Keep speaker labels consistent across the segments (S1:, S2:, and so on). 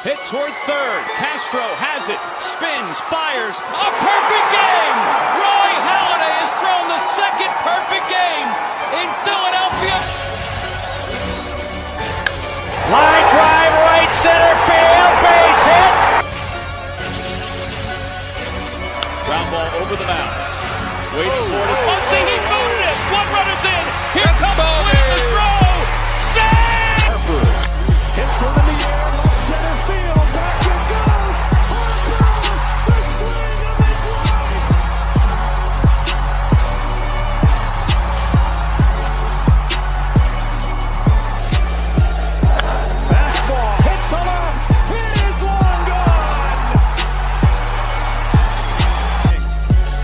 S1: Hit toward third. Castro has it. Spins. Fires. A perfect game! Roy Halladay has thrown the second perfect game in Philadelphia.
S2: Line drive, right center field, base hit.
S1: Ground ball over the mound. Waiting for it. Muncy, he booted it. One runner's in. Here comes Flynn, the throw. Save!
S3: Harper hits one in the air, left center field. Back it goes. Harper, the swing of his life. Fastball hit to left. It is long gone.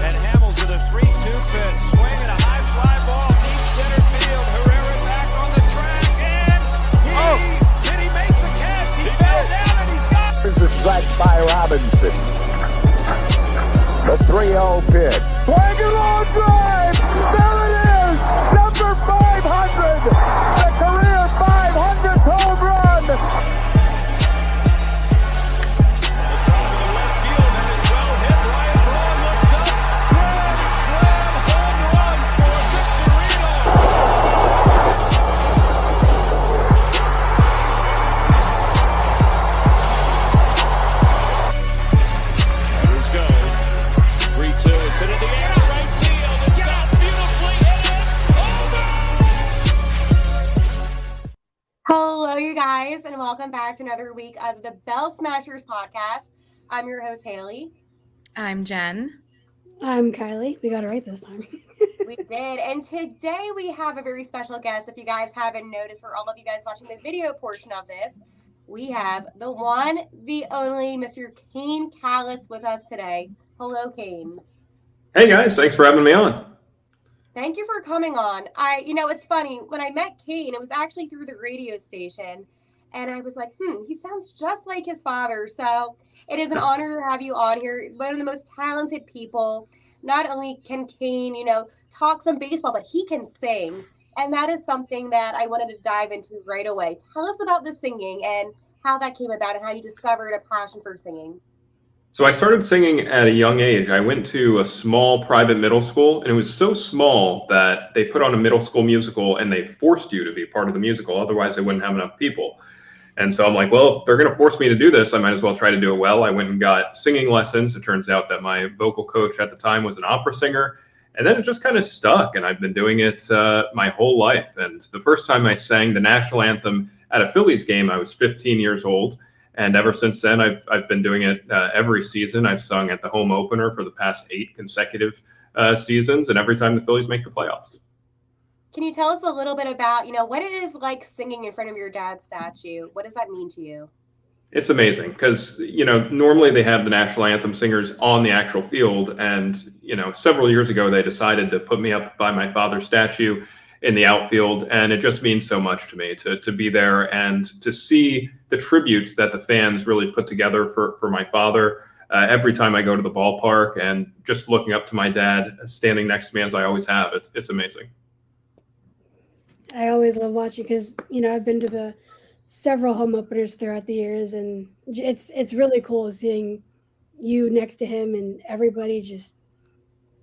S3: And Hamels with a 3-2 pitch. Swing and a high fly ball deep center field. Herrera back on the track and did he make the catch? He fell down and he's got.
S4: Here's the strike by Robinson. The 3-0 pitch. Swing and long drive. There it is. Number 500. The career 500th home run.
S3: Left field and it's well hit. Ryan Braun looks up. Grand slam home run for Victorino.
S1: Runners go. 3-2. It's hit in the air. Right field. It's got beautifully hit.
S5: Hello, you guys, and welcome back to another week of the Bell Smashers podcast. I'm your host, Haley.
S6: I'm Jen.
S7: I'm Kylie. We got it right this time.
S5: We did, and today we have a very special guest. If you guys haven't noticed, for all of you guys watching the video portion of this, we have the one, the only Mr. Kane Kalas with us today. Hello, Kane.
S8: Hey guys, thanks for having me on.
S5: Thank you for coming on. It's funny, when I met Kane, it was actually through the radio station, and I was like, he sounds just like his father. So it is an honor to have you on here. One of the most talented people. Not only can Kane, talk some baseball, but he can sing. And that is something that I wanted to dive into right away. Tell us about the singing and how that came about and how you discovered a passion for singing.
S8: So I started singing at a young age. I went to a small private middle school, and it was so small that they put on a middle school musical and they forced you to be part of the musical. Otherwise, they wouldn't have enough people. And so I'm like, well, if they're going to force me to do this, I might as well try to do it well. I went and got singing lessons. It turns out that my vocal coach at the time was an opera singer. And then it just kind of stuck, and I've been doing it my whole life. And the first time I sang the national anthem at a Phillies game, I was 15 years old. And ever since then, I've been doing it every season. I've sung at the home opener for the past 8 consecutive seasons, and every time the Phillies make the playoffs.
S5: Can you tell us a little bit about, what it is like singing in front of your dad's statue? What does that mean to you?
S8: It's amazing because, normally they have the national anthem singers on the actual field. And, several years ago, they decided to put me up by my father's statue in the outfield. And it just means so much to me to be there and to see the tribute that the fans really put together for my father every time I go to the ballpark, and just looking up to my dad standing next to me as I always have. It's amazing.
S7: I always love watching because, I've been to the several home openers throughout the years, and it's really cool seeing you next to him and everybody just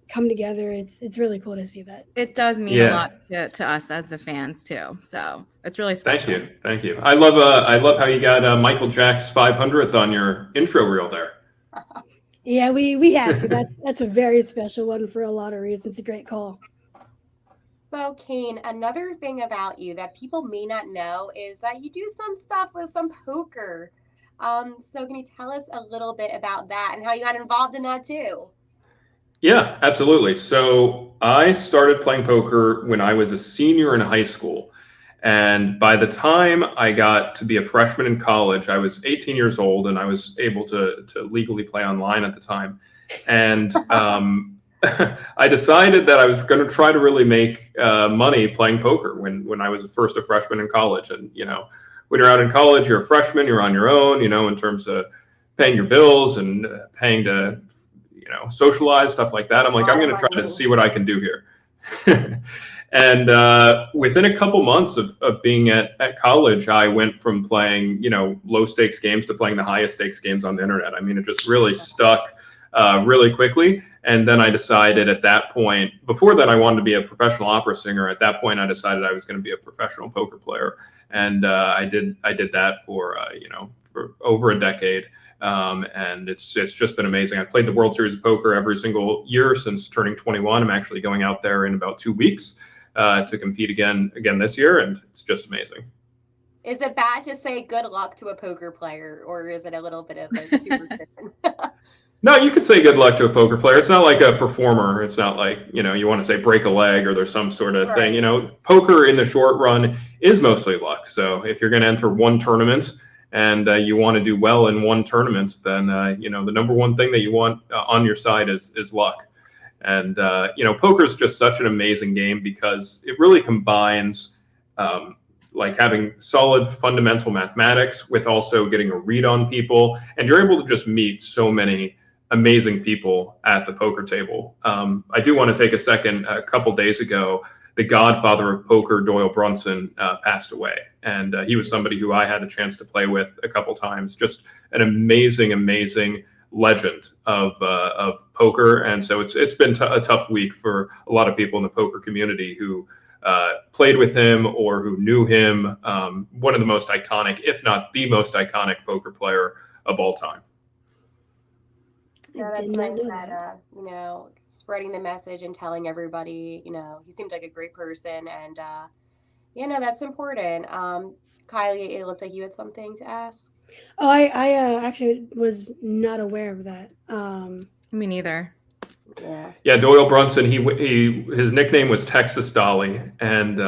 S7: come together. It's really cool to see that.
S6: It does mean a lot to us as the fans too. So it's really special.
S8: Thank you. I love how you got Michael Jack's 500th on your intro reel there.
S7: Yeah, we had to. That's a very special one for a lot of reasons. It's a great call.
S5: So, Kane, another thing about you that people may not know is that you do some stuff with some poker. So can you tell us a little bit about that and how you got involved in that too?
S8: Yeah, absolutely. So I started playing poker when I was a senior in high school. And by the time I got to be a freshman in college, I was 18 years old, and I was able to legally play online at the time. And I decided that I was going to try to really make money playing poker when I was first a freshman in college. And, when you're out in college, you're a freshman, you're on your own, in terms of paying your bills and paying to, socialize, stuff like that. I'm like, I'm going to try to see what I can do here. And within a couple months of being at college, I went from playing, low stakes games to playing the highest stakes games on the internet. I mean, it just really stuck really quickly. And then I decided at that point, before that I wanted to be a professional opera singer. At that point, I decided I was going to be a professional poker player. And I did that for over a decade. And it's just been amazing. I've played the World Series of Poker every single year since turning 21. I'm actually going out there in about 2 weeks to compete again this year, and it's just amazing.
S5: Is it bad to say good luck to a poker player, or is it a little bit of a superstition?
S8: No, you could say good luck to a poker player. It's not like a performer. It's not like, you want to say break a leg or there's some sort of thing. Poker in the short run is mostly luck. So if you're going to enter one tournament and you want to do well in one tournament, then, the number one thing that you want on your side is luck. And, poker is just such an amazing game because it really combines like having solid fundamental mathematics with also getting a read on people. And you're able to just meet so many amazing people at the poker table. I do want to take a second. A couple days ago, the godfather of poker, Doyle Brunson, passed away. And he was somebody who I had a chance to play with a couple times. Just an amazing legend of poker. And so it's been a tough week for a lot of people in the poker community who played with him or who knew him. One of the most iconic, if not the most iconic poker player of all time.
S5: Yeah, that's nice that, spreading the message and telling everybody, he seemed like a great person. And, that's important. Kylie, it looked like you had something to ask.
S7: Oh, I actually was not aware of that.
S6: Me neither.
S8: Yeah, Doyle Brunson, his nickname was Texas Dolly, and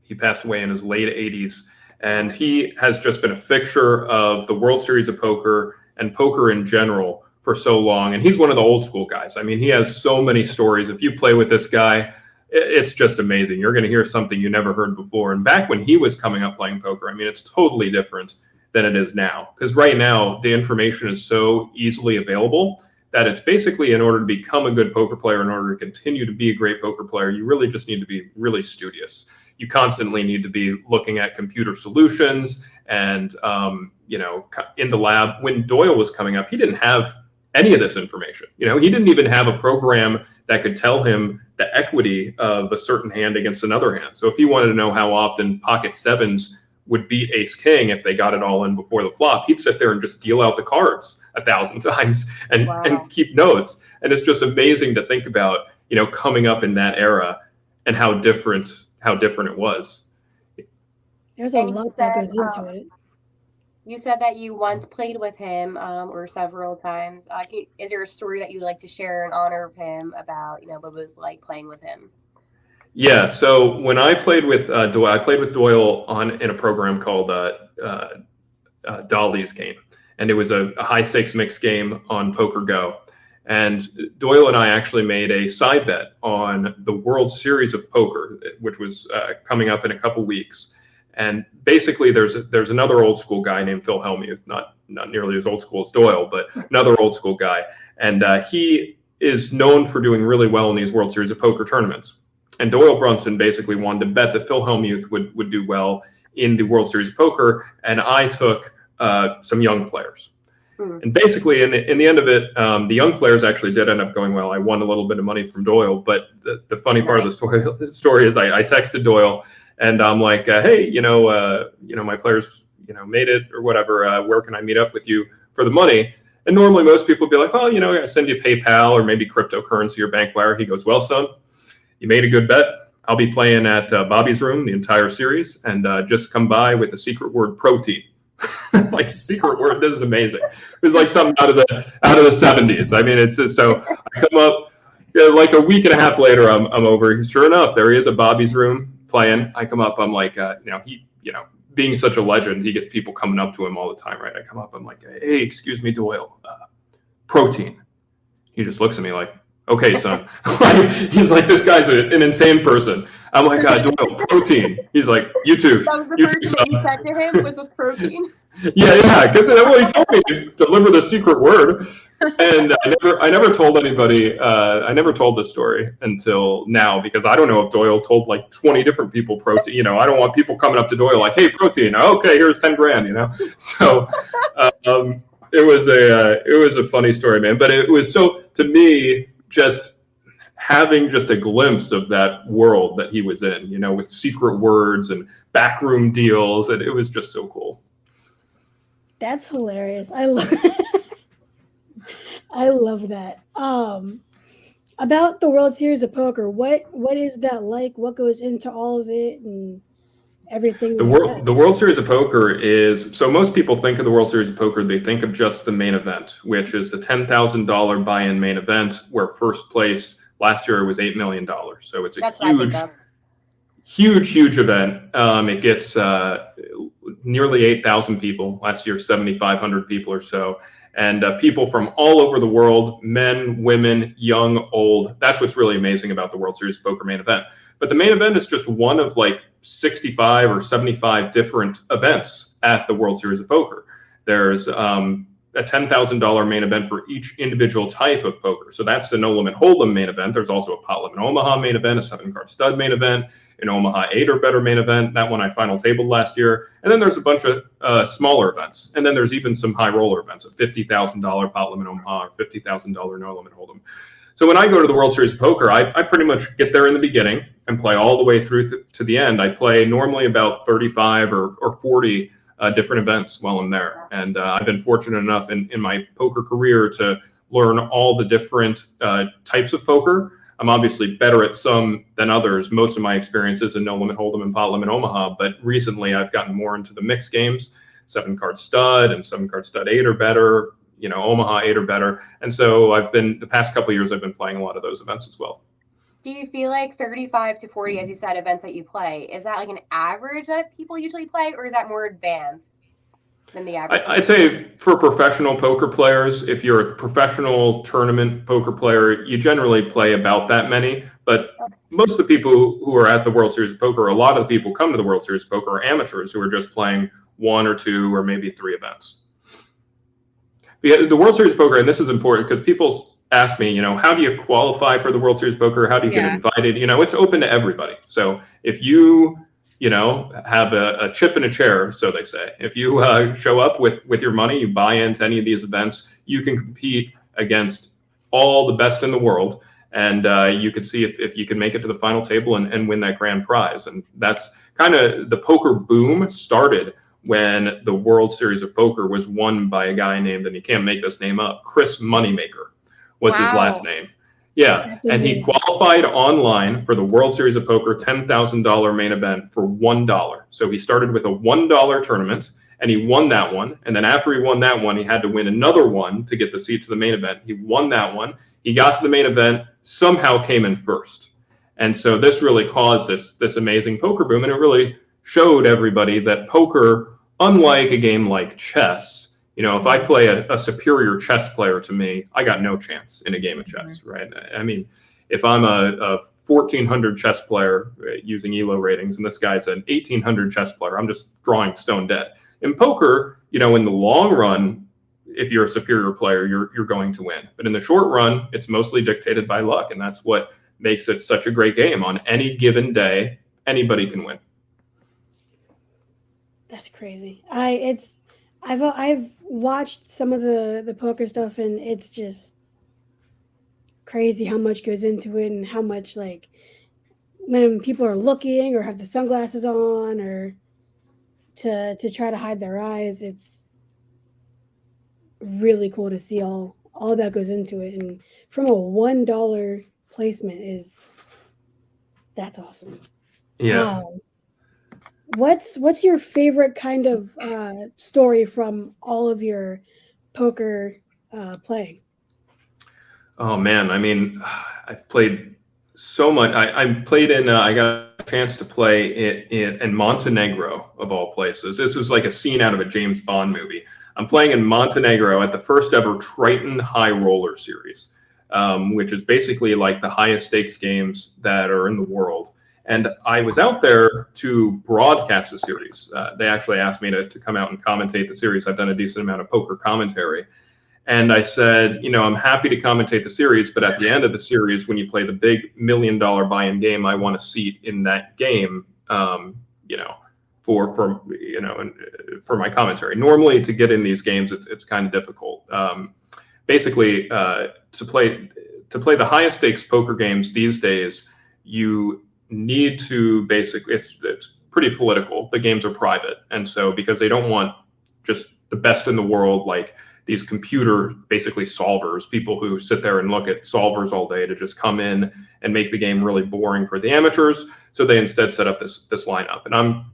S8: he passed away in his late 80s. And he has just been a fixture of the World Series of Poker and poker in general for so long. And he's one of the old school guys. I mean, he has so many stories. If you play with this guy, it's just amazing. You're going to hear something you never heard before. And back when he was coming up playing poker, I mean, it's totally different than it is now. Because right now, the information is so easily available that it's basically, in order to become a good poker player, in order to continue to be a great poker player, you really just need to be really studious. You constantly need to be looking at computer solutions and, in the lab. When Doyle was coming up, he didn't have any of this information. He didn't even have a program that could tell him the equity of a certain hand against another hand. So if he wanted to know how often pocket sevens would beat ace king if they got it all in before the flop, he'd sit there and just deal out the cards 1,000 times and keep notes. And it's just amazing to think about, coming up in that era and how different it was.
S7: There's a lot that goes into it.
S5: You said that you once played with him, or several times. Is there a story that you'd like to share in honor of him about, what it was like playing with him?
S8: Yeah. So when I played with Doyle, I played with Doyle in a program called Dolly's Game, and it was a high stakes mixed game on Poker Go. And Doyle and I actually made a side bet on the World Series of Poker, which was coming up in a couple weeks. And basically, there's another old school guy named Phil Hellmuth, not nearly as old school as Doyle, but another old school guy. And he is known for doing really well in these World Series of Poker tournaments. And Doyle Brunson basically wanted to bet that Phil Hellmuth would do well in the World Series of Poker. And I took some young players. And basically, in the end of it, the young players actually did end up going well. I won a little bit of money from Doyle. But the funny part of the story is I texted Doyle. And I'm like, hey, my players, made it or whatever. Where can I meet up with you for the money? And normally most people would be like, oh, I send you PayPal or maybe cryptocurrency or bank wire. He goes, well, son, you made a good bet. I'll be playing at Bobby's room the entire series, and just come by with the secret word protein. Like secret word. This is amazing. It was like something out of the 70s. I mean, it's just so I come up like a week and a half later. I'm over. Sure enough, there he is at Bobby's room playing. I come up, I'm like, being such a legend, he gets people coming up to him all the time, right? I come up, I'm like, hey, excuse me, Doyle, protein. He just looks at me like, okay, son. He's like, this guy's an insane person. I'm like, Doyle, protein. He's like, you too.
S5: That was the first thing you said to him was this protein.
S8: Yeah, because he told me to deliver the secret word. And I never told anybody. I never told this story until now because I don't know if Doyle told like 20 different people protein. You know, I don't want people coming up to Doyle like, "Hey, protein. Okay, here's 10 grand." You know, so it was a funny story, man. But it was so to me just having just a glimpse of that world that he was in. You know, with secret words and backroom deals, and it was just so cool.
S7: That's hilarious. I love I love that. About the World Series of Poker, what is that like? What goes into all of it and everything?
S8: The World Series of Poker is, so most people think of the World Series of Poker, they think of just the main event, which is the $10,000 buy-in main event, where first place last year was $8 million. So it's a huge event. It gets nearly 8,000 people. Last year, 7,500 people or so. And people from all over the world, men, women, young, old. That's what's really amazing about the World Series of Poker main event. But the main event is just one of like 65 or 75 different events at the World Series of Poker. There's a $10,000 main event for each individual type of poker. So that's the No Limit Hold'em main event. There's also a Pot Limit Omaha main event, a 7-card stud main event, an Omaha 8 or better main event. That one I final tabled last year. And then there's a bunch of smaller events. And then there's even some high roller events, a $50,000 Pot Limit Omaha or $50,000 No Limit Hold'em. So when I go to the World Series of Poker, I pretty much get there in the beginning and play all the way through to the end. I play normally about 35 or 40 different events while I'm there. And I've been fortunate enough in my poker career to learn all the different types of poker. I'm obviously better at some than others. Most of my experience is in No Limit Hold'em and Pot Limit Omaha, but recently I've gotten more into the mixed games, 7-card stud and 7-card stud 8 or better, you know, Omaha 8 or better. And so the past couple of years, I've been playing a lot of those events as well.
S5: Do you feel like 35 to 40, as you said, events that you play, is that like an average that people usually play, or is that more advanced than the average?
S8: I'd say for professional poker players, if you're a professional tournament poker player, you generally play about that many. But most of the people who are at the World Series of Poker, a lot of the people who come to the World Series of Poker are amateurs who are just playing 1 or 2 or maybe 3 events. The World Series of Poker, and this is important because people ask me, you know, how do you qualify for the World Series of Poker? How do you get invited? You know, it's open to everybody. So if you know, have a chip in a chair, so they say, if you show up with your money, you buy into any of these events, you can compete against all the best in the world. And you can see if you can make it to the final table and win that grand prize. And that's kind of the poker boom started when the World Series of Poker was won by a guy named, and you can't make this name up, Chris Moneymaker was his last name. Yeah, and he qualified online for the World Series of Poker $10,000 main event for $1. So he started with a $1 tournament, and he won that one. And then after he won that one, he had to win another one to get the seat to the main event. He won that one. He got to the main event, somehow came in first. And so this really caused this amazing poker boom, and it really showed everybody that poker, unlike a game like chess, you know, if I play a superior chess player to me, I got no chance in a game of chess, right? I mean, if I'm a 1,400 chess player using ELO ratings, and this guy's an 1,800 chess player, I'm just drawing stone dead. In poker, you know, in the long run, if you're a superior player, you're going to win. But in the short run, it's mostly dictated by luck, and that's what makes it such a great game. On any given day, anybody can win.
S7: That's crazy. I've watched some of the poker stuff, and it's just crazy how much goes into it, and how much, like, when people are looking or have the sunglasses on or to try to hide their eyes, it's really cool to see all that goes into it. And from a $1 placement that's awesome.
S8: Yeah.
S7: What's your favorite kind of story from all of your poker playing?
S8: Oh man, I mean, I've played so much. I played in. I got a chance to play in Montenegro of all places. This was like a scene out of a James Bond movie. I'm playing in Montenegro at the first ever Triton High Roller Series, which is basically like the highest stakes games that are in the world. And I was out there to broadcast the series. They actually asked me to come out and commentate the series. I've done a decent amount of poker commentary. And I said, I'm happy to commentate the series, but at the end of the series, when you play the big $1 million buy-in game, I want a seat in that game, for my commentary. Normally, to get in these games, it's kind of difficult. Basically, to play the highest stakes poker games these days, you need to basically, it's pretty political. The games are private, and so because they don't want just the best in the world, like these computer basically solvers, people who sit there and look at solvers all day, to just come in and make the game really boring for the amateurs. So they instead set up this lineup. And I'm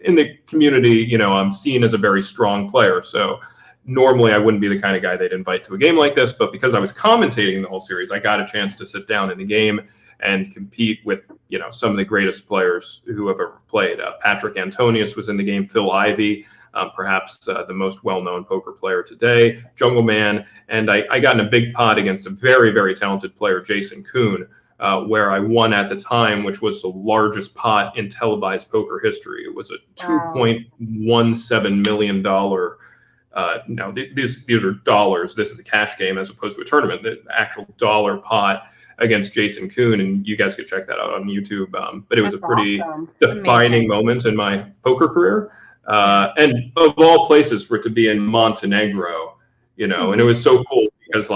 S8: in the community, I'm seen as a very strong player. So normally I wouldn't be the kind of guy they'd invite to a game like this, but because I was commentating the whole series, I got a chance to sit down in the game and compete with, some of the greatest players who have ever played. Patrick Antonius was in the game, Phil Ivey, perhaps the most well-known poker player today, Jungle Man, and I got in a big pot against a very, very talented player, Jason Kuhn, where I won at the time, which was the largest pot in televised poker history. It was a $2.17 million. Now these are dollars. This is a cash game as opposed to a tournament. The actual dollar pot against Jason Kuhn, and you guys could check that out on YouTube. But it was
S5: That's
S8: a pretty
S5: awesome.
S8: defining moment in my poker career. And of all places for it to be in Montenegro, and it was so cool because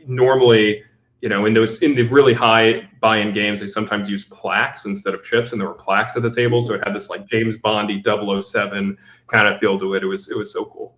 S8: normally, in the really high buy-in games, they sometimes use plaques instead of chips, and there were plaques at the table. So it had this James Bondy 007 kind of feel to it. It was so cool.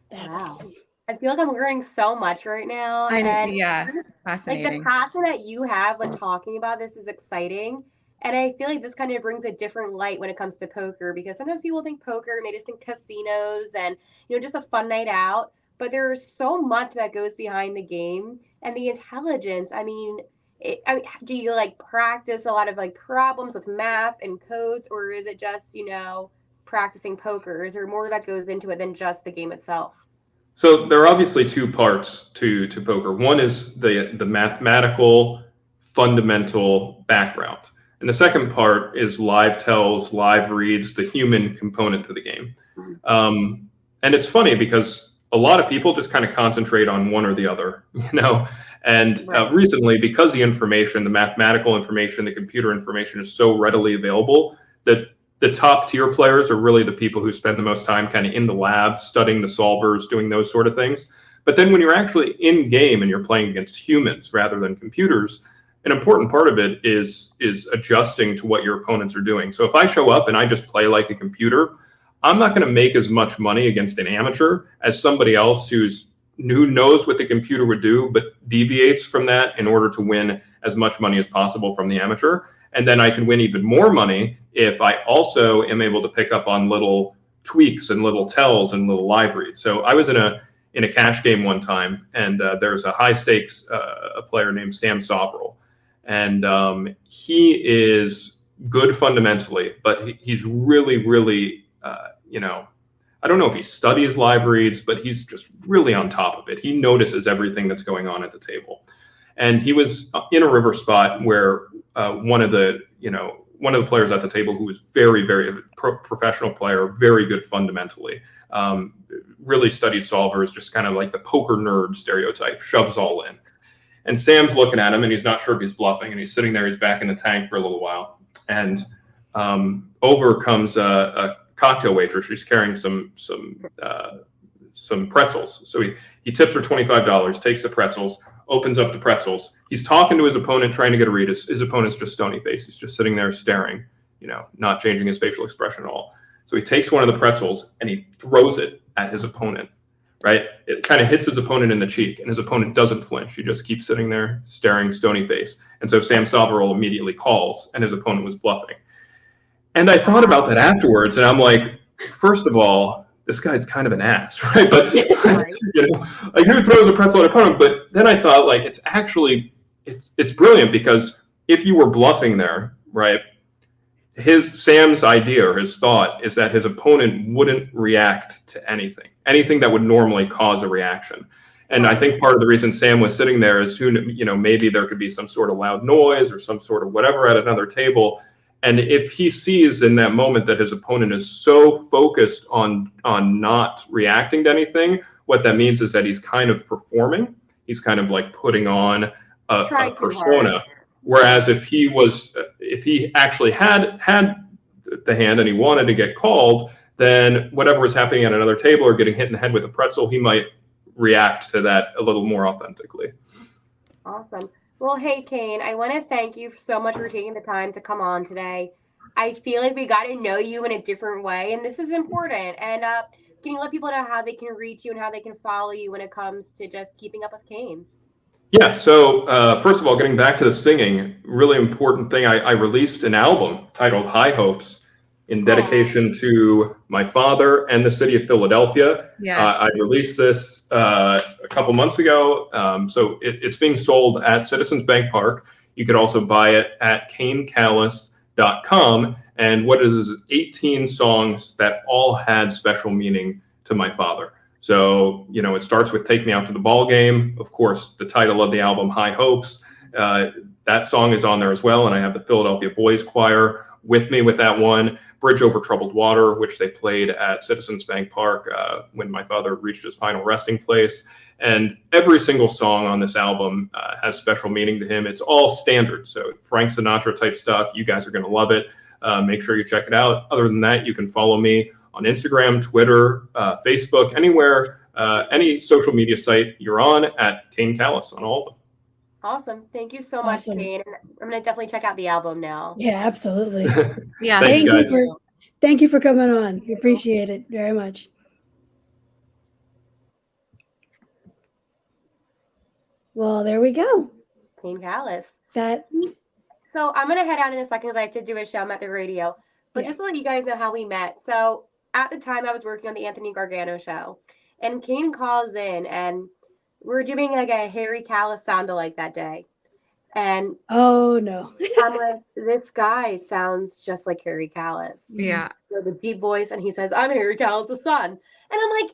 S7: That's
S5: Wow.
S7: awesome.
S5: I feel like I'm learning so much right now.
S6: Yeah, fascinating.
S5: The passion that you have when talking about this is exciting. And I feel like this kind of brings a different light when it comes to poker, because sometimes people think poker and they just think casinos and, just a fun night out. But there's so much that goes behind the game and the intelligence. Do you practice a lot of problems with math and codes, or is it just, practicing poker? Is there more that goes into it than just the game itself?
S8: So there are obviously two parts to poker. One is the mathematical fundamental background. And the second part is live tells, live reads, the human component to the game. And it's funny because a lot of people just kind of concentrate on one or the other, And recently, because the mathematical information, the computer information is so readily available, that the top tier players are really the people who spend the most time kind of in the lab, studying the solvers, doing those sort of things. But then when you're actually in game and you're playing against humans rather than computers, an important part of it is adjusting to what your opponents are doing. So if I show up and I just play like a computer, I'm not going to make as much money against an amateur as somebody else who knows what the computer would do, but deviates from that in order to win as much money as possible from the amateur. And then I can win even more money if I also am able to pick up on little tweaks and little tells and little live reads. So I was in a cash game one time, and there's a high stakes a player named Sam Soverell, and he is good fundamentally, but he's really, really, I don't know if he studies live reads, but he's just really on top of it. He notices everything that's going on at the table. And he was in a river spot where one of the players at the table, who was very, very professional player, very good fundamentally, really studied solvers, just kind of like the poker nerd stereotype, shoves all in. And Sam's looking at him, and he's not sure if he's bluffing, and he's sitting there, he's back in the tank for a little while. And over comes a cocktail waitress. She's carrying some pretzels. So he tips her $25, takes the pretzels, opens up the pretzels. He's talking to his opponent, trying to get a read. His opponent's just stony face. He's just sitting there staring, not changing his facial expression at all. So he takes one of the pretzels and he throws it at his opponent, right? It kind of hits his opponent in the cheek, and his opponent doesn't flinch. He just keeps sitting there staring stony face. And so Sam Soverell immediately calls, and his opponent was bluffing. And I thought about that afterwards, and I'm like, first of all, this guy's kind of an ass, right? But who throws a pretzel at an opponent? But then I thought, it's brilliant, because if you were bluffing there, right, Sam's idea or his thought is that his opponent wouldn't react to anything that would normally cause a reaction. And I think part of the reason Sam was sitting there is maybe there could be some sort of loud noise or some sort of whatever at another table. And if he sees in that moment that his opponent is so focused on not reacting to anything, what that means is that he's kind of performing. He's kind of like putting on a persona. Whereas if he actually had the hand and he wanted to get called, then whatever was happening at another table or getting hit in the head with a pretzel, he might react to that a little more authentically.
S5: Awesome. Well, hey, Kane, I want to thank you so much for taking the time to come on today. I feel like we got to know you in a different way, and this is important. And can you let people know how they can reach you and how they can follow you when it comes to just keeping up with Kane?
S8: Yeah, so first of all, getting back to the singing, really important thing, I released an album titled High Hopes in dedication to my father and the city of Philadelphia.
S6: Yes.
S8: I released this a couple months ago, so it's being sold at Citizens Bank Park. You could also buy it at KaneKalas.com, and what it is 18 songs that all had special meaning to my father. So, it starts with Take Me Out to the Ball Game. Of course, the title of the album, High Hopes, that song is on there as well. And I have the Philadelphia Boys Choir with me with that one. Bridge Over Troubled Water, which they played at Citizens Bank Park when my father reached his final resting place. And every single song on this album has special meaning to him. It's all standard. So Frank Sinatra type stuff. You guys are going to love it. Make sure you check it out. Other than that, you can follow me on Instagram, Twitter, Facebook, anywhere, any social media site you're on at Kane Kalas on all of them.
S5: Awesome. Thank you so much, Kane. I'm going to definitely check out the album now.
S7: Yeah, absolutely.
S6: Yeah.
S8: Thanks, guys.
S7: Thank you for coming on. We appreciate it very much. Well, there we go.
S5: Kane Kalas.
S7: So
S5: I'm going to head out in a second because I have to do a show. I'm at the radio. But just to let you guys know how we met. So at the time I was working on the Anthony Gargano show, and Kane calls in, and we're doing like a Harry Kalas sound-alike that day. And
S7: oh no,
S5: I'm like, this guy sounds just like Harry Kalas.
S6: Yeah.
S5: With a deep voice, and he says, "I'm Harry Kalas' son." And I'm like,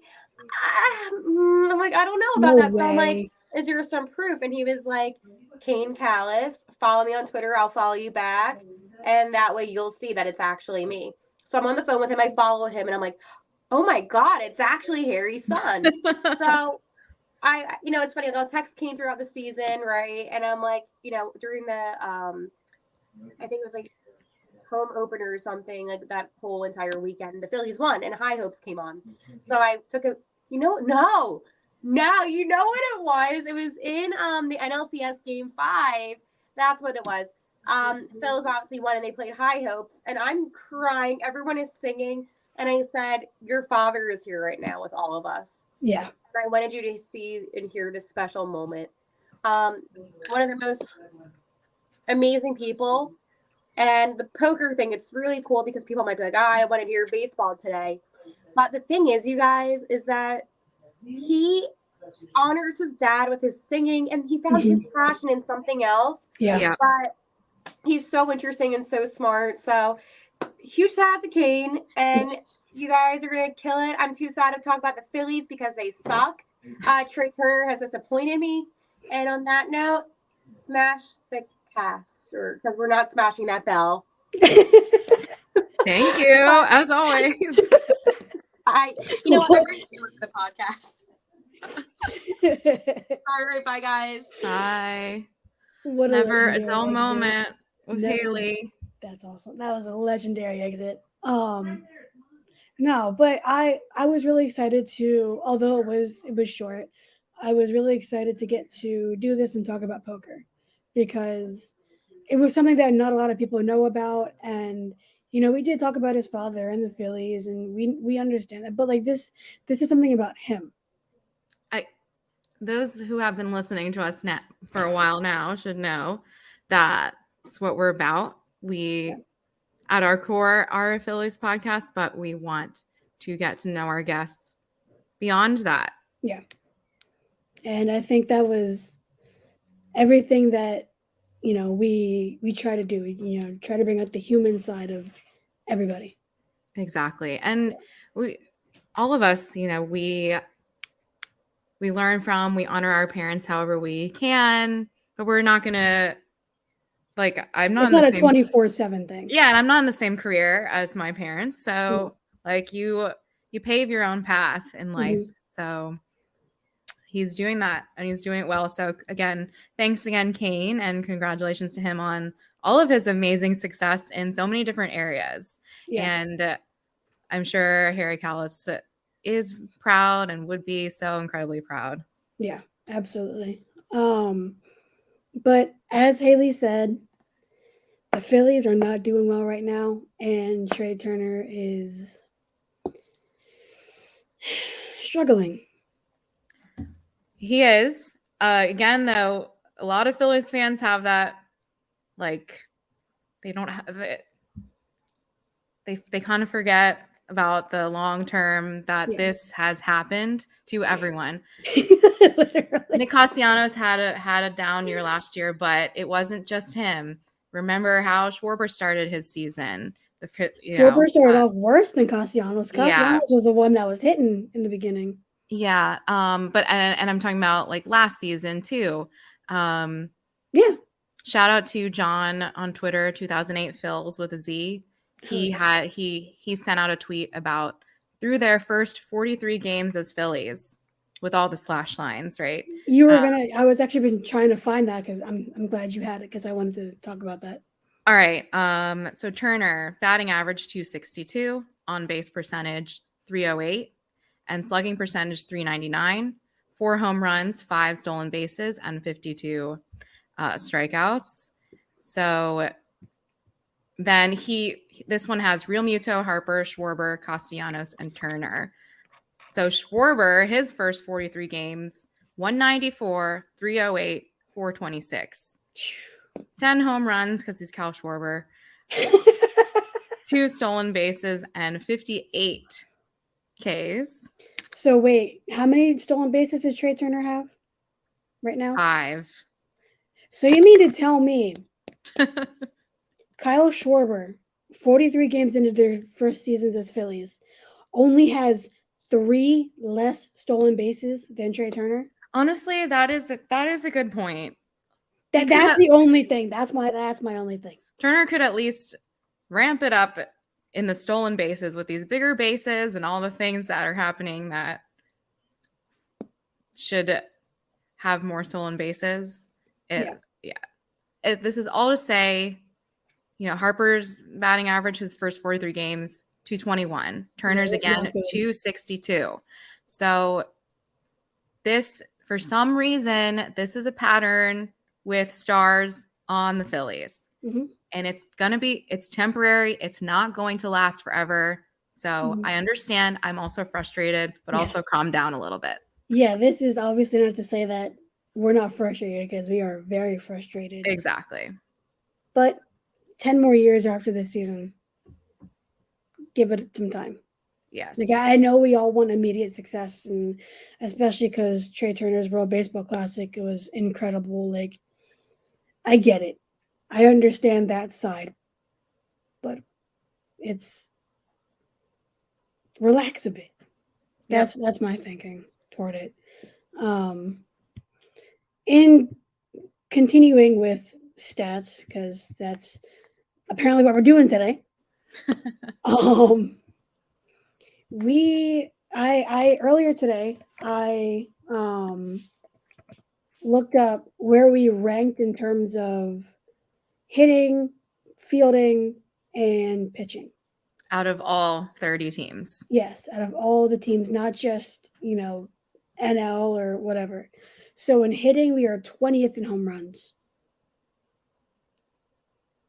S5: I don't know about that. So I'm like, is there some proof? And he was like, Kane Kalas, follow me on Twitter. I'll follow you back. And that way you'll see that it's actually me. So I'm on the phone with him. I follow him and I'm like, oh my God, it's actually Harry's son. So it's funny. I'll text Kane throughout the season, right? And I'm like, during the, I think it was like home opener or something, like that whole entire weekend, the Phillies won and High Hopes came on. So I took a, no, you know what it was? It was in the NLCS Game 5. That's what it was. Phil's obviously won and they played High Hopes and I'm crying. Everyone is singing. And I said, your father is here right now with all of us.
S7: Yeah.
S5: And I wanted you to see and hear this special moment. One of the most amazing people. And the poker thing, it's really cool because people might be like, I want to hear baseball today. But the thing is, you guys, is that he honors his dad with his singing and he found his passion in something else.
S7: Yeah.
S5: But he's so interesting and so smart. So huge shout out to Kane. And you guys are going to kill it. I'm too sad to talk about the Phillies because they suck. Trey Turner has disappointed me. And on that note, smash the cast, or because we're not smashing that bell.
S6: Thank you, as always.
S5: You know what? I'm going to listen to the podcast. All right, bye, guys.
S6: Bye.
S7: What
S6: Never a dull moment with Haley.
S7: That's awesome. That was a legendary exit. No, but I was really excited to, although it was short, I was really excited to get to do this and talk about poker because it was something that not a lot of people know about. And, we did talk about his father and the Phillies and we understand that, but like this is something about him.
S6: Those who have been listening to us now for a while now should know that it's what we're about. We, at our core, are a Phillies podcast, but we want to get to know our guests beyond that.
S7: Yeah. And I think that was everything that, we try to do, try to bring out the human side of everybody. Exactly.
S6: And all of us, we learn from, we honor our parents however we can, but we're not going to, I'm not.
S7: It's not a 24/7 thing.
S6: Yeah. And I'm not in the same career as my parents. So you pave your own path in life. So he's doing that, and he's doing it well. So again, thanks again, Kane, and congratulations to him on all of his amazing success in so many different areas.
S7: Yeah.
S6: And I'm sure Harry Kalas is proud and would be so incredibly proud.
S7: Yeah, absolutely. But as Haley said, the Phillies are not doing well right now, and Trey Turner is struggling.
S6: He is. Again, though, a lot of Phillies fans have that, like, they don't have it. They kind of forget about the long term that this has happened to everyone. Nick Castellanos had a down year last year, but it wasn't just him. Remember how Schwarber started his season?
S7: Schwarber started off worse than Castellanos. Castellanos was the one that was hitting in the beginning.
S6: Yeah. But and I'm talking about like last season too.
S7: Yeah.
S6: Shout out to John on Twitter, 2008 Phils with a Z. He sent out a tweet about through their first 43 games as Phillies with all the slash lines, right?
S7: You were I was actually been trying to find that because I'm glad you had it because I wanted to talk about that.
S6: All right. So Turner, batting average 262, on base percentage 308, and slugging percentage 399, 4 home runs, 5 stolen bases, and 52 strikeouts. So then this one has Real Muto, Harper, Schwarber, Castellanos, and Turner. So Schwarber, his first 43 games, 194, 308, 426. 10 home runs because he's Cal Schwarber. 2 stolen bases and 58 Ks.
S7: So wait, how many stolen bases did Trey Turner have right now?
S6: 5.
S7: So you mean to tell me Kyle Schwarber, 43 games into their first seasons as Phillies, only has 3 less stolen bases than Trey Turner?
S6: Honestly, that is a good point.
S7: That's the only thing. That's my only thing.
S6: Turner could at least ramp it up in the stolen bases with these bigger bases and all the things that are happening that should have more stolen bases. This is all to say, Harper's batting average his first 43 games, 221. Turner's again, 262. So this, for some reason, this is a pattern with stars on the Phillies.
S7: Mm-hmm.
S6: And it's temporary. It's not going to last forever. So I understand. I'm also frustrated, but also calm down a little bit.
S7: Yeah, this is obviously not to say that we're not frustrated because we are very frustrated.
S6: Exactly.
S7: But 10 more years after this season, give it some time.
S6: Yes.
S7: Like I know we all want immediate success, and especially because Trey Turner's World Baseball Classic, it was incredible. Like, I get it. I understand that side. But it's relax a bit. That's my thinking toward it. In continuing with stats, because that's apparently what we're doing today. I earlier today I looked up where we ranked in terms of hitting, fielding, and pitching.
S6: Out of all 30 teams.
S7: Yes, out of all the teams, not just, NL or whatever. So in hitting, we are 20th in home runs.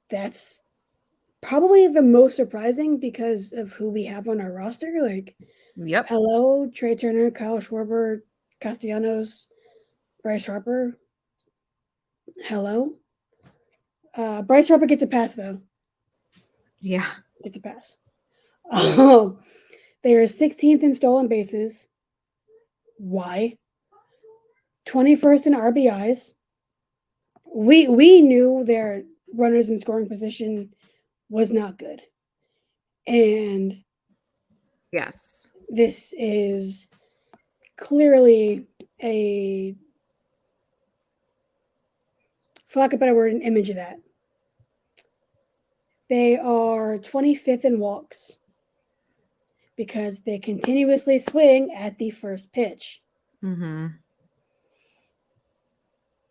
S7: That's probably the most surprising because of who we have on our roster. Like, hello, Trey Turner, Kyle Schwarber, Castellanos, Bryce Harper. Hello. Bryce Harper gets a pass, though.
S6: Yeah.
S7: Gets a pass. They are 16th in stolen bases. Why? 21st in RBIs. We knew their runners in scoring position was not good. And
S6: yes,
S7: this is clearly a, for lack of a better word, an image of that. They are 25th in walks because they continuously swing at the first pitch.
S6: Mm-hmm.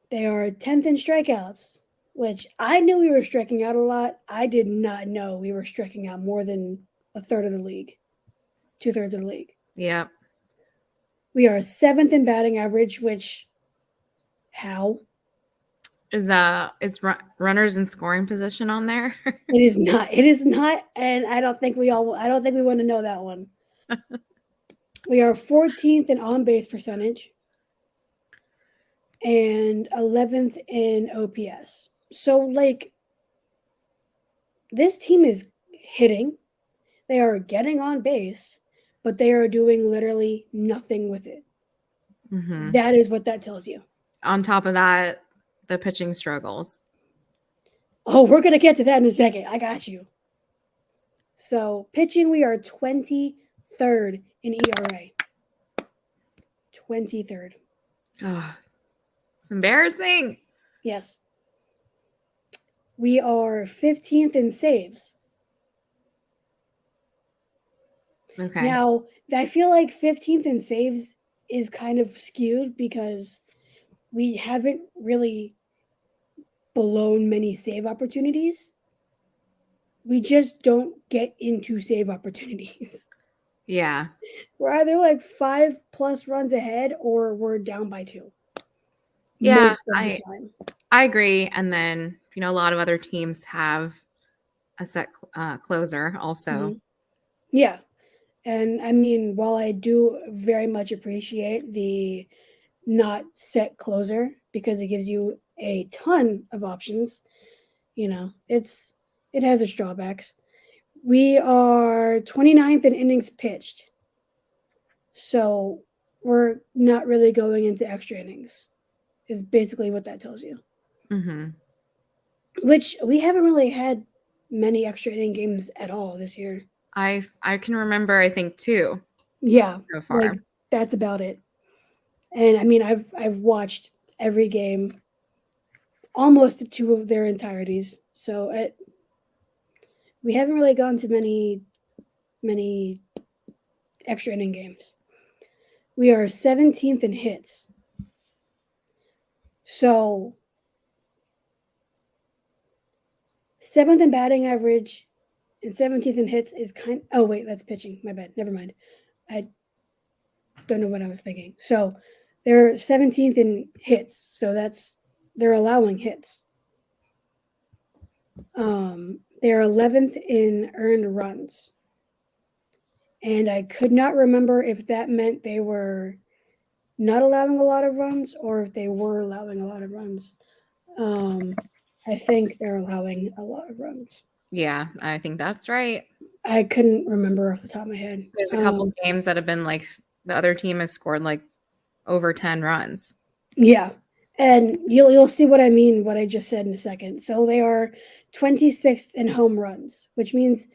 S7: They are 10th in strikeouts, which I knew we were striking out a lot. I did not know we were striking out more than a third of the league, 2/3 of the league.
S6: Yep.
S7: We are 7th in batting average, which how?
S6: Is runners in scoring position on there?
S7: It is not. It is not, and I don't think we want to know that one. We are 14th in on-base percentage and 11th in OPS. So, like, this team is hitting. They are getting on base, but they are doing literally nothing with it.
S6: Mm-hmm.
S7: That is what that tells you.
S6: On top of that, the pitching struggles.
S7: Oh, we're going to get to that in a second. I got you. So, pitching, we are 23rd in ERA. 23rd.
S6: Oh, it's embarrassing.
S7: Yes. We are 15th in saves.
S6: Okay.
S7: Now, I feel like 15th in saves is kind of skewed because we haven't really blown many save opportunities. We just don't get into save opportunities.
S6: Yeah.
S7: We're either like 5+ runs ahead or we're down by 2.
S6: Yeah,
S7: Most of the time.
S6: I agree. And then, a lot of other teams have a set closer also.
S7: Mm-hmm. Yeah. And I mean, while I do very much appreciate the not set closer because it gives you a ton of options, it has its drawbacks. We are 29th in innings pitched. So we're not really going into extra innings, is basically what that tells you.
S6: Mm-hmm.
S7: Which we haven't really had many extra inning games at all this year.
S6: I can remember, I think, 2.
S7: Yeah.
S6: So far.
S7: Like, that's about it. And I mean, I've watched every game, almost 2 of their entireties. So we haven't really gone to many extra inning games. We are 17th in hits. So 7th in batting average and 17th in hits is oh wait, that's pitching. My bad. Never mind. I don't know what I was thinking. So they're 17th in hits. So they're allowing hits. They're 11th in earned runs. And I could not remember if that meant they were not allowing a lot of runs or if they were allowing a lot of runs. I think they're allowing a lot of runs.
S6: Yeah, I think that's right.
S7: I couldn't remember off the top of my head.
S6: There's a couple games that have been like the other team has scored like over 10 runs.
S7: Yeah. And you'll see what I mean, what I just said in a second. So they are 26th in home runs, which means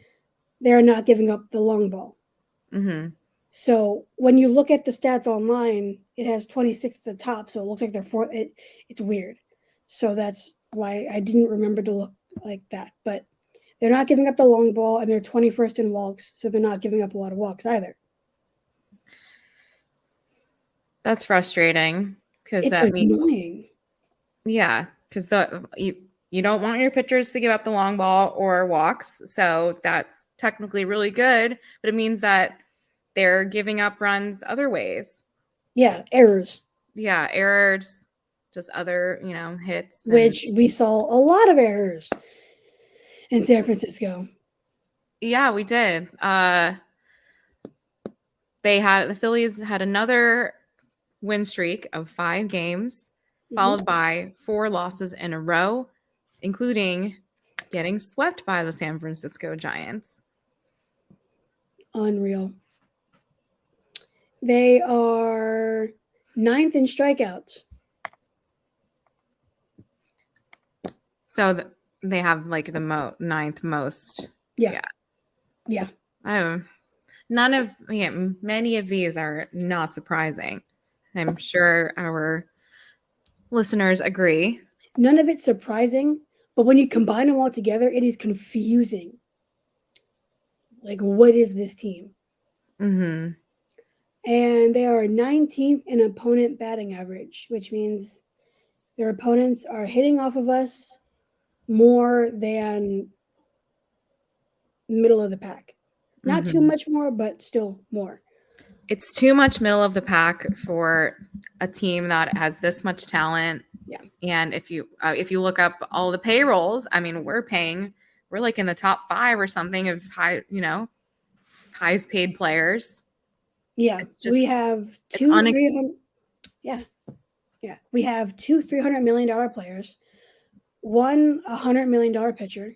S7: they're not giving up the long ball.
S6: Mm-hmm.
S7: So when you look at the stats online, it has 26 at the top. So it looks like they're fourth. It's weird. So that's why I didn't remember to look like that. But they're not giving up the long ball, and they're 21st in walks. So they're not giving up a lot of walks either.
S6: That's frustrating because
S7: it's annoying.
S6: Yeah, because you don't want your pitchers to give up the long ball or walks. So that's technically really good, but it means that they're giving up runs other ways.
S7: Yeah, errors.
S6: Yeah, errors, just other, hits.
S7: Which we saw a lot of errors in San Francisco.
S6: Yeah, we did. The Phillies had another win streak of 5 games, followed by 4 losses in a row, including getting swept by the San Francisco Giants.
S7: Unreal. They are 9th in strikeouts.
S6: So they have like the 9th most.
S7: Yeah.
S6: Many of these are not surprising. I'm sure our listeners agree.
S7: None of it's surprising, but when you combine them all together, it is confusing. Like, what is this team?
S6: Mm-hmm.
S7: And they are 19th in opponent batting average, which means Their opponents are hitting off of us more than middle of the pack. Not too much more, but still more.
S6: It's too much middle of the pack for a team that has this much talent.
S7: Yeah.
S6: And if you look up all the payrolls, I mean, we're like in the top 5 or something of highest paid players.
S7: Yeah.
S6: It's just,
S7: We have we have two $300 million players, one $100 million pitcher,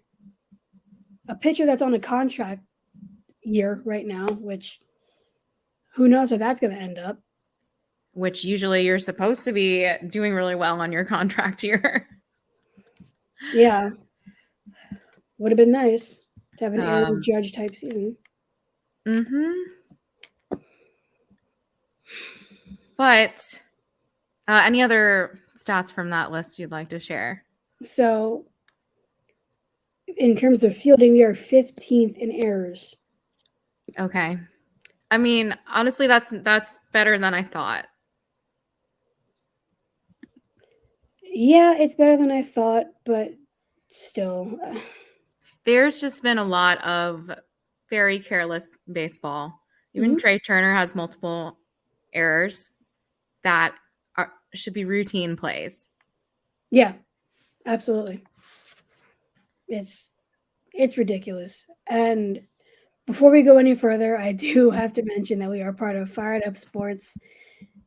S7: a pitcher that's on a contract year right now, which who knows where that's going to end up.
S6: Which usually you're supposed to be doing really well on your contract year.
S7: Yeah. Would have been nice to have an Aaron Judge type season.
S6: But any other stats from that list you'd like to share?
S7: So in terms of fielding, we are 15th in errors.
S6: Okay. I mean, honestly, that's better than I thought.
S7: Yeah, it's better than I thought, but still.
S6: There's just been a lot of very careless baseball. Even Trey Turner has multiple errors that should be routine plays.
S7: Yeah, absolutely. It's ridiculous. And before we go any further, I do have to mention that we are part of Fired Up Sports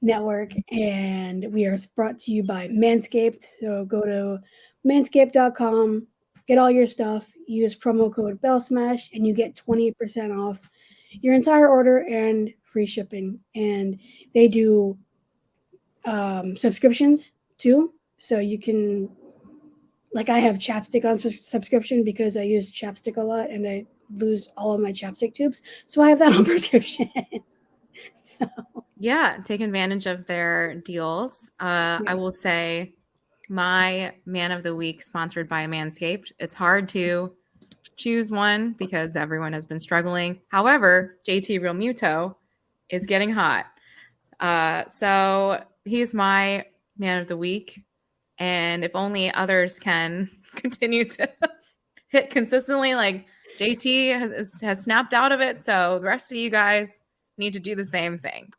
S7: Network, and we are brought to you by Manscaped. So go to manscaped.com, get all your stuff, use promo code BellSmash, and you get 20% off your entire order and free shipping. And they do subscriptions too. So you can, like, I have chapstick on subscription because I use chapstick a lot and I lose all of my chapstick tubes. So I have that on prescription. So
S6: yeah, take advantage of their deals. I will say my man of the week sponsored by Manscaped. It's hard to choose one because everyone has been struggling. However, JT Realmuto is getting hot. So he's my man of the week. And if only others can continue to hit consistently, like JT has snapped out of it. So the rest of you guys need to do the same thing.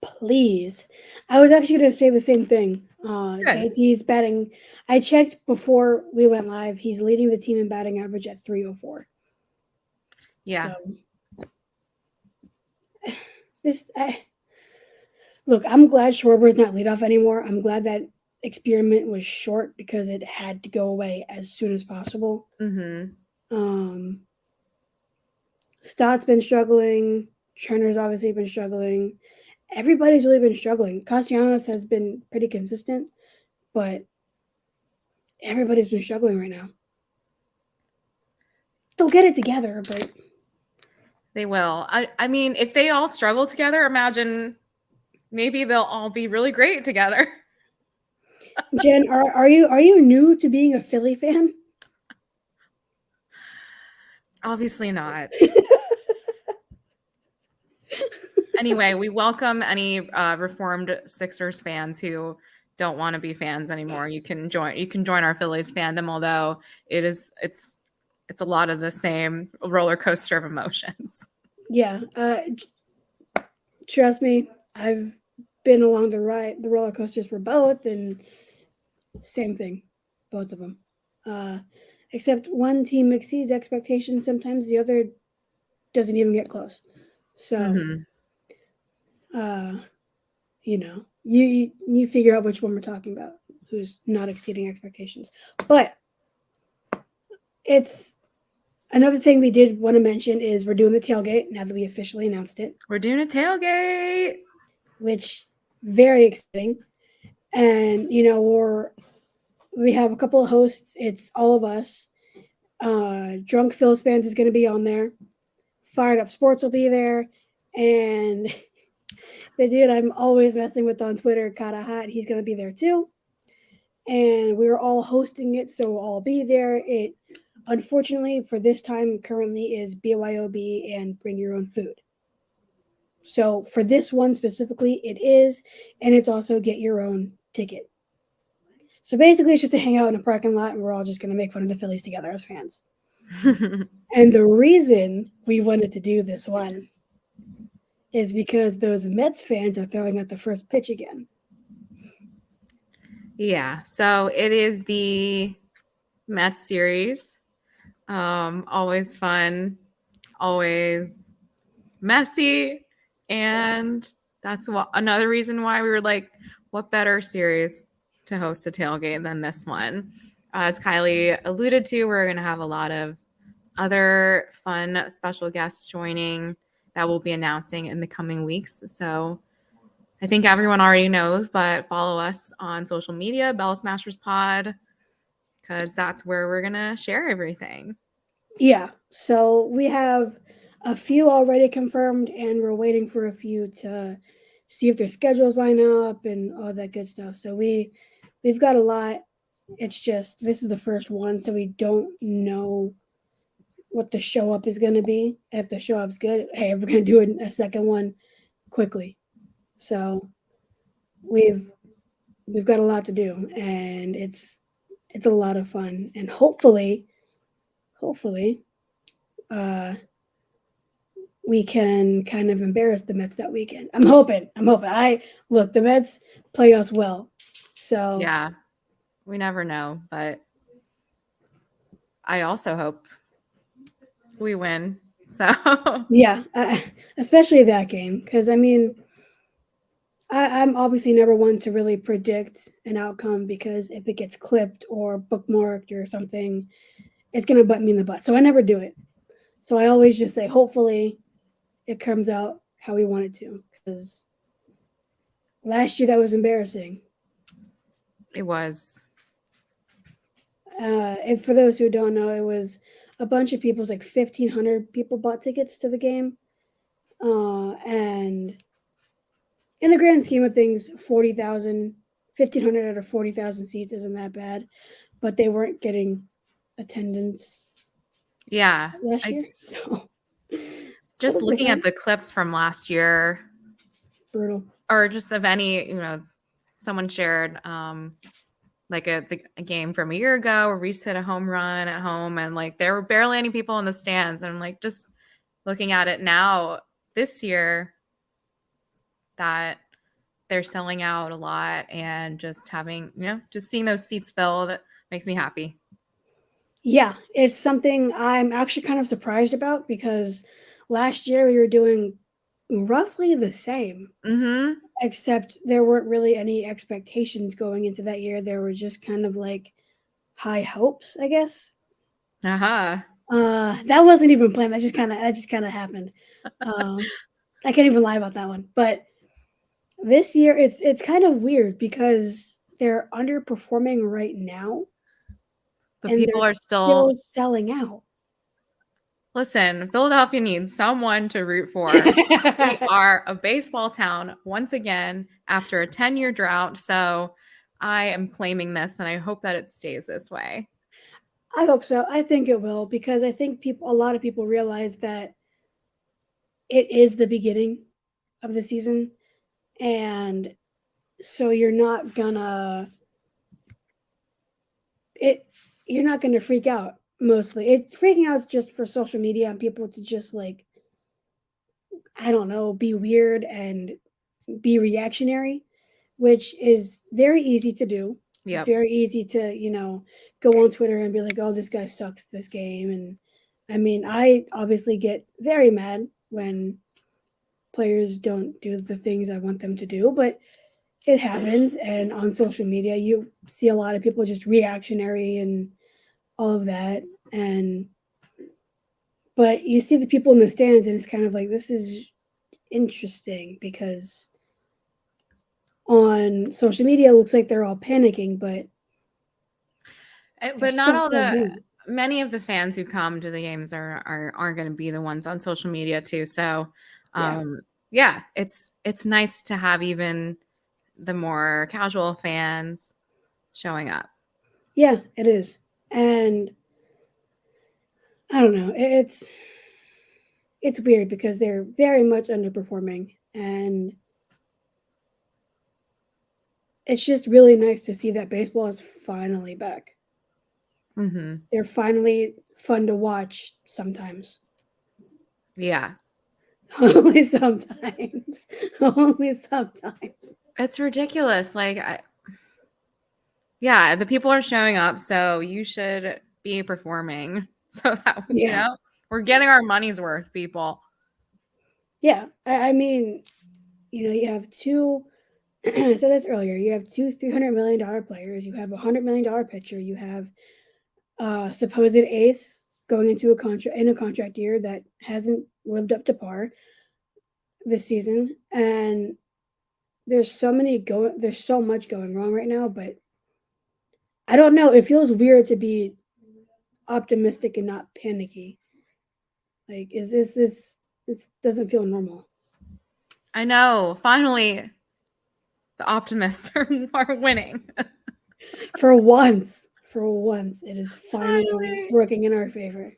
S7: Please. I was actually going to say the same thing. JT's batting. I checked before we went live. He's leading the team in batting average at 304.
S6: Yeah.
S7: So, look, I'm glad Schwarber's not leadoff anymore. I'm glad that experiment was short because it had to go away as soon as possible. Stott's been struggling. Turner's obviously been struggling. Everybody's really been struggling. Castellanos has been pretty consistent, but everybody's been struggling right now. They'll get it together, but
S6: they will. I mean, if they all struggle together, imagine maybe they'll all be really great together.
S7: Jen, are you new to being a Philly fan?
S6: Obviously not. Anyway, we welcome any reformed Sixers fans who don't want to be fans anymore. You can join our Phillies fandom, although it's a lot of the same roller coaster of emotions.
S7: Yeah, trust me, I've been along the roller coasters for both, and same thing, both of them. Except one team exceeds expectations sometimes, the other doesn't even get close. So, you figure out which one we're talking about, who's not exceeding expectations. But it's another thing we did want to mention is we're doing the tailgate now that we officially announced it.
S6: We're doing a tailgate,
S7: which very exciting. And we have a couple of hosts. It's all of us. Drunk Phillies fans is going to be on there. Fired Up Sports will be there, and the dude I'm always messing with on Twitter, Kata Hot, he's going to be there too. And we're all hosting it, so we'll all be there. It, unfortunately, for this time, currently is BYOB and bring your own food. So for this one specifically, it is, and it's also get your own ticket. So basically, it's just to hang out in a parking lot, and we're all just going to make fun of the Phillies together as fans. And the reason we wanted to do this one is because those Mets fans are throwing out the first pitch again.
S6: Yeah, so it is the Mets series. Always fun, always messy, and that's another reason why we were like, what better series to host a tailgate than this one? As Kylie alluded to, we're going to have a lot of other fun special guests joining that we'll be announcing in the coming weeks. So I think everyone already knows, but follow us on social media, Bell Smashers Pod, because that's where we're going to share everything.
S7: Yeah. So we have a few already confirmed, and we're waiting for a few to see if their schedules line up and all that good stuff. So we've got a lot. It's just this is the first one, so we don't know what the show up is going to be. If the show up's good, hey, we're going to do a second one quickly. So we've got a lot to do, and it's a lot of fun, and hopefully we can kind of embarrass the Mets that weekend. I'm hoping. The Mets play us well. So
S6: yeah, we never know, but I also hope we win. So
S7: yeah, especially that game, because I mean, I'm obviously never one to really predict an outcome, because if it gets clipped or bookmarked or something, it's gonna butt me in the butt. So I never do it. So I always just say, hopefully, it comes out how we want it to. Because last year that was embarrassing.
S6: it was.
S7: And for those who don't know, it was a bunch of people. It was like 1,500 people bought tickets to the game, and in the grand scheme of things, 1,500 out of 40,000 seats isn't that bad, but they weren't getting attendance.
S6: Yeah,
S7: last year, so
S6: just looking at the clips from last year,
S7: brutal.
S6: Or just of any, someone shared like a game from a year ago where we just hit a home run at home, and like there were barely any people in the stands, and I'm like, just looking at it now this year, that they're selling out a lot, and just having, just seeing those seats filled makes me happy.
S7: Yeah, it's something I'm actually kind of surprised about, because last year we were doing roughly the same, except there weren't really any expectations going into that year. There were just kind of like high hopes, I guess. That wasn't even planned. That just kind of happened. I can't even lie about that one. But this year it's kind of weird, because they're underperforming right now,
S6: but
S7: and
S6: people
S7: they're
S6: are still
S7: selling out.
S6: Listen, Philadelphia needs someone to root for. We are a baseball town once again after a 10-year drought. So I am claiming this, and I hope that it stays this way.
S7: I hope so. I think it will, because I think a lot of people realize that it is the beginning of the season, and so you're not gonna freak out. Mostly, it's freaking out is just for social media and people to just like, I don't know, be weird and be reactionary, which is very easy to do. Yep. It's very easy to, go on Twitter and be like, oh, this guy sucks this game. And I mean, I obviously get very mad when players don't do the things I want them to do, but it happens. And on social media, you see a lot of people just reactionary and all of that. But you see the people in the stands, and it's kind of like, this is interesting, because on social media it looks like they're all panicking, but
S6: not all many of the fans who come to the games aren't going to be the ones on social media too. So yeah, it's nice to have even the more casual fans showing up.
S7: Yeah, it is. And I don't know, it's weird, because they're very much underperforming, and it's just really nice to see that baseball is finally back.
S6: Mm-hmm.
S7: They're finally fun to watch sometimes.
S6: Yeah.
S7: Only sometimes. Only sometimes.
S6: It's ridiculous. Like, yeah, the people are showing up, so you should be performing so that,
S7: Yeah.
S6: we're getting our money's worth, people.
S7: Yeah. I mean, you have two, I said this earlier, you have two $300 million players, you have a $100 million pitcher, you have supposed ace going into a contract year that hasn't lived up to par this season, and there's so much going wrong right now, but I don't know, it feels weird to be optimistic and not panicky. Like, is this doesn't feel normal.
S6: I know. Finally, the optimists are winning.
S7: For once, it is finally working in our favor.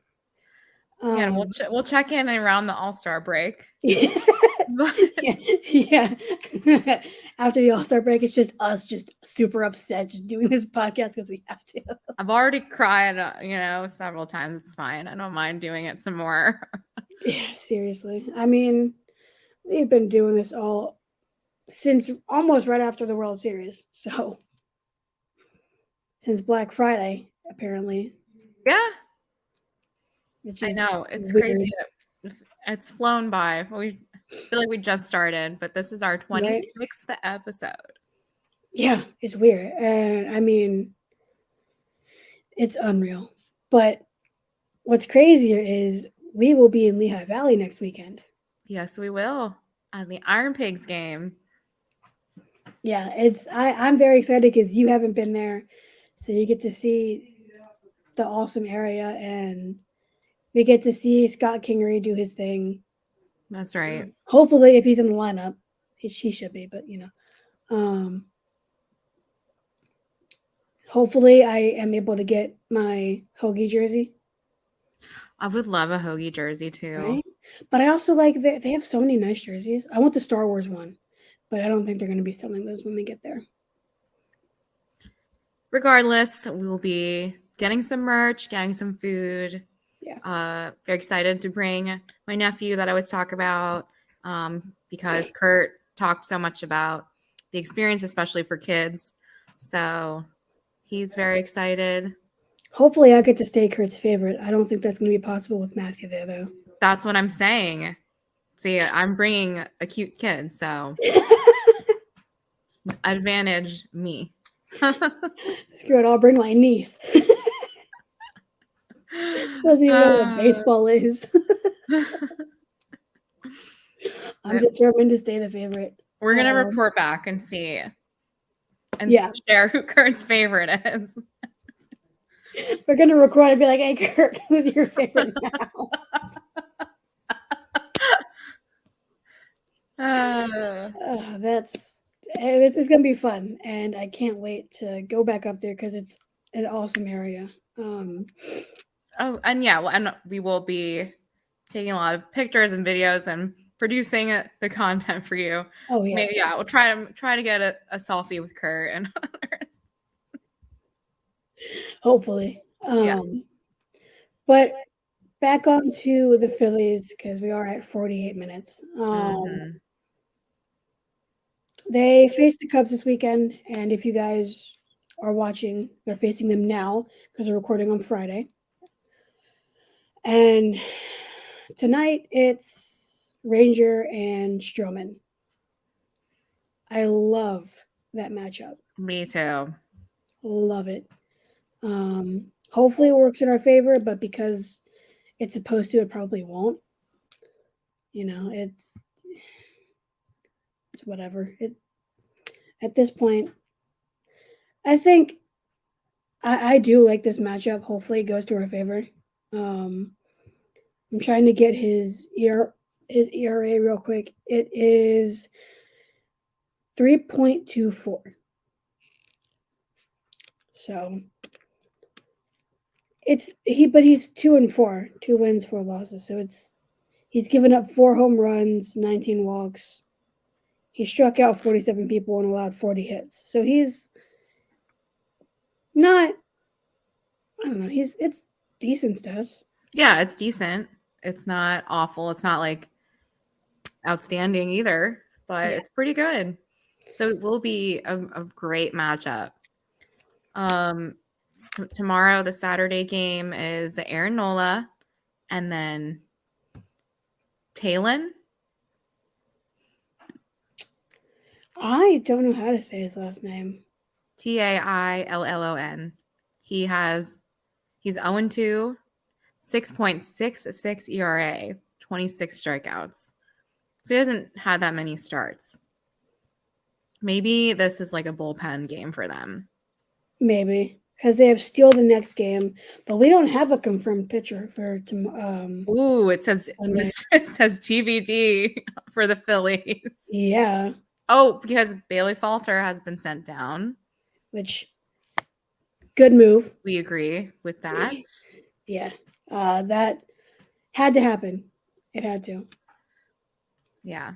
S6: Yeah, and we'll check in around the All-Star break.
S7: Yeah. After the All-Star break, it's just us, just super upset, just doing this podcast because we have to.
S6: I've already cried, several times. It's fine. I don't mind doing it some more.
S7: Yeah, seriously. I mean, we've been doing this all since almost right after the World Series. So, since Black Friday, apparently.
S6: Yeah.
S7: I
S6: know. It's
S7: weird.
S6: crazy. It's flown by. We feel like we just started, but this is our 26th episode.
S7: Yeah, it's weird. And I mean, it's unreal. But what's crazier is we will be in Lehigh Valley next weekend.
S6: Yes, we will. At the Iron Pigs game.
S7: Yeah, I'm very excited because you haven't been there. So you get to see the awesome area, and we get to see Scott Kingery do his thing.
S6: That's right.
S7: Hopefully, if he's in the lineup, he should be, but hopefully I am able to get my Hoagie jersey.
S6: I would love a Hoagie jersey too.
S7: Right? But I also like that they have so many nice jerseys. I want the Star Wars one, but I don't think they're going to be selling those when we get there.
S6: Regardless, we will be getting some merch, getting some food.
S7: Yeah.
S6: Very excited to bring my nephew that I always talk about because Kurt talked so much about the experience, especially for kids. So he's very excited.
S7: Hopefully I get to stay Kurt's favorite. I don't think that's going to be possible with Matthew there, though.
S6: That's what I'm saying. See, I'm bringing a cute kid, so advantage me.
S7: Screw it, I'll bring my niece. Doesn't even know what baseball is. I'm determined to stay the favorite.
S6: We're going to report back and see and share who Kurt's favorite is.
S7: We're going to record and be like, hey, Kurt, who's your favorite now? It's going to be fun, and I can't wait to go back up there because it's an awesome area.
S6: And we will be taking a lot of pictures and videos and producing the content for you.
S7: Oh yeah,
S6: maybe, we'll try to get a selfie with Kurt and
S7: hopefully. But back on to the Phillies because we are at 48 minutes. They face the Cubs this weekend, and if you guys are watching, they're facing them now because they're recording on Friday. And tonight it's Ranger and Stroman. I love that matchup.
S6: Me too.
S7: Love it. Hopefully it works in our favor, but because it's supposed to, it probably won't. It's whatever. At this point, I think I do like this matchup. Hopefully it goes to our favor. I'm trying to get his ERA real quick. It is 3.24. So he's 2-4, 2 wins, 4 losses. So he's given up 4 home runs, 19 walks. He struck out 47 people and allowed 40 hits. So he's not, I don't know, it's decent stats.
S6: Yeah, it's decent. It's not awful. It's not like outstanding either, but
S7: Yeah.
S6: it's pretty good. So it will be a great matchup. Tomorrow, the Saturday game is Aaron Nola and then Talon.
S7: I don't know how to say his last name.
S6: Taillon. He's 0-2, 6.66 ERA, 26 strikeouts. So he hasn't had that many starts. Maybe this is like a bullpen game for them.
S7: Maybe. Because they have Steele the next game, but we don't have a confirmed pitcher for
S6: Ooh, it says
S7: Sunday.
S6: it says TBD for the Phillies.
S7: Yeah.
S6: Oh, because Bailey Falter has been sent down.
S7: Which, good move.
S6: We agree with that.
S7: Yeah. That had to happen. It had to.
S6: Yeah.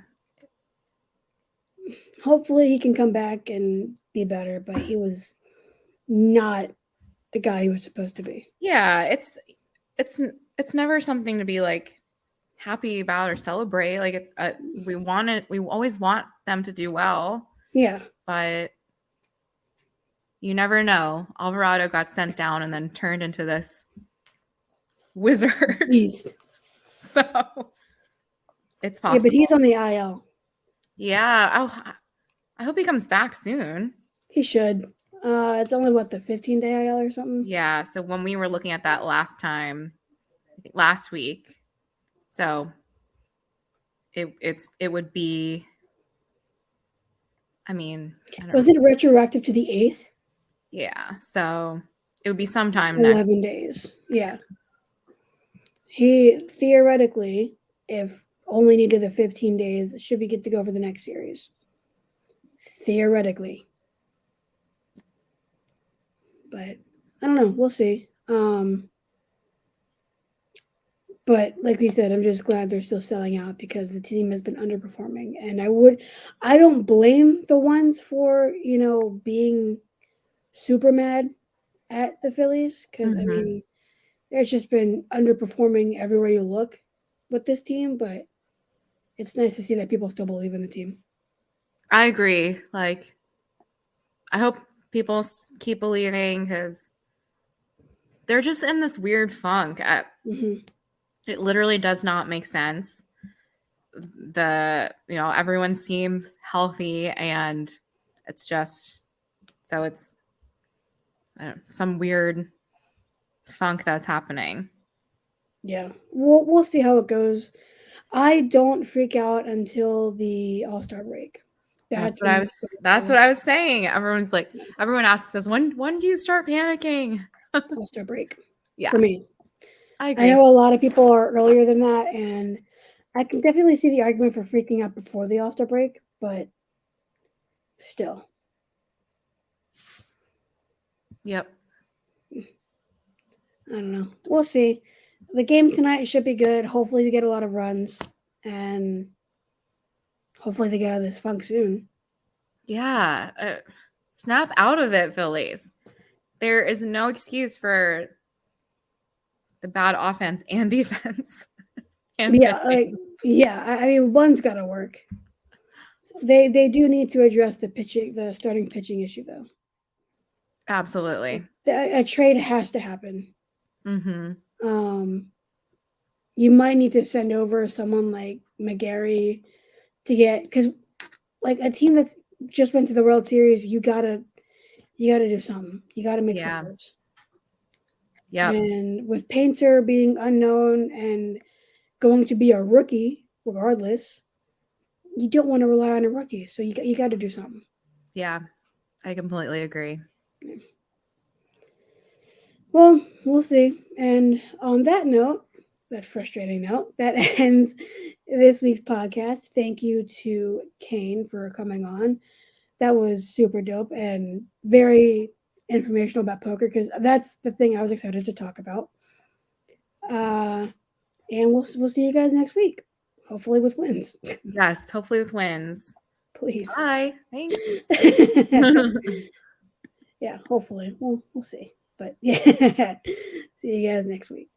S7: Hopefully he can come back and be better, but he was not the guy he was supposed to be.
S6: Yeah, it's never something to be like happy about or celebrate. Like we always want them to do well.
S7: Yeah.
S6: But you never know. Alvarado got sent down and then turned into this wizard.
S7: Beast.
S6: So it's possible.
S7: Yeah, but he's on the IL.
S6: Yeah. Oh, I hope he comes back soon.
S7: He should. It's only the 15-day IL or something.
S6: Yeah. So when we were looking at that last time, I think last week, so it would be. I mean,
S7: was it retroactive to the 8th?
S6: Yeah. So it would be sometime
S7: 11 days. Yeah. He theoretically, if only needed the 15 days, should be good to go for the next series. Theoretically. But I don't know. We'll see. But like we said, I'm just glad they're still selling out because the team has been underperforming. And I don't blame the ones for, being super mad at the Phillies because, I mean, there's just been underperforming everywhere you look with this team, but it's nice to see that people still believe in the team.
S6: I agree. Like, I hope people keep believing because they're just in this weird funk. It literally does not make sense. Everyone seems healthy and it's just, so it's some weird funk that's happening.
S7: Yeah, we'll see how it goes. I don't freak out until the All-Star break.
S6: That's what I was saying. Everyone asks us, when do you start panicking?
S7: All-Star break.
S6: Yeah.
S7: For me.
S6: I agree.
S7: I know a lot of people are earlier than that, and I can definitely see the argument for freaking out before the All-Star break, but still.
S6: Yep.
S7: I don't know. We'll see. The game tonight should be good. Hopefully we get a lot of runs, and hopefully they get out of this funk soon.
S6: Yeah. Snap out of it, Phillies. There is no excuse for the bad offense and defense.
S7: I mean, one's got to work. They do need to address the starting pitching issue, though.
S6: Absolutely.
S7: A trade has to happen.
S6: Mm-hmm.
S7: You might need to send over someone like McGarry to get, because like a team that's just went to the World Series, you gotta do something. You gotta make some moves.
S6: Yeah.
S7: And with Painter being unknown and going to be a rookie regardless, you don't want to rely on a rookie. So you got to do something.
S6: Yeah, I completely agree.
S7: Well, we'll see. And on that note, that frustrating note, that ends this week's podcast. Thank you to Kane for coming on. That was super dope and very informational about poker because that's the thing I was excited to talk about. And we'll see you guys next week. Hopefully with wins.
S6: Yes, hopefully with wins.
S7: Please. Please.
S6: Bye. Thanks.
S7: Yeah, hopefully. We'll see. But yeah. See you guys next week.